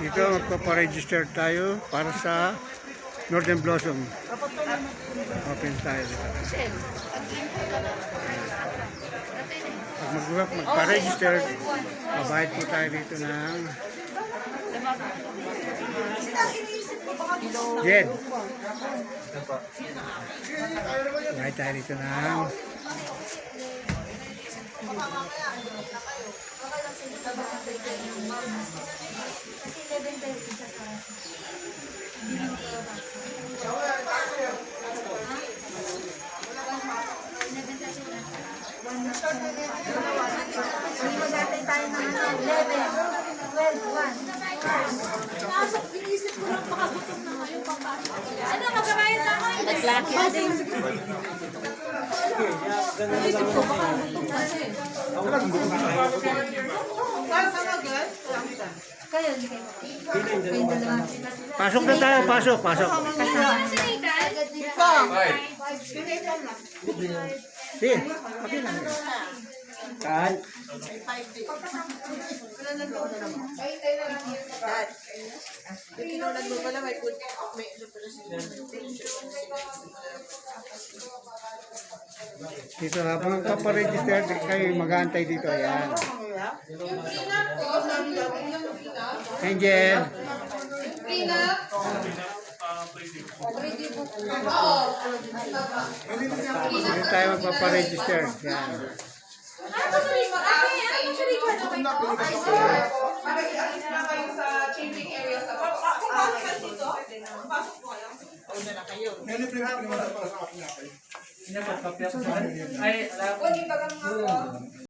Dito magpaparegister tayo para sa Northern Blossom. Open tayo dito. Pag magpa-register, mabayad po tayo dito ng Jed. Bayad tayo dito ng Mag-atay tayo ng 11, 12, 1. Pasok, inisip ko lang makagutom na ngayon papasok. Ano, magkabayad na ako? Naglaki na din. Inisip ko makagutom kasi. Kayo, hindi kayo. Kayong dalawa. pasok na tayo, pasok. Sige, pati lang. Kan. Dito habang paparegister kayo mag-aantay dito. Ayan. Angel. Dito tayo magpaparegister. Ayan.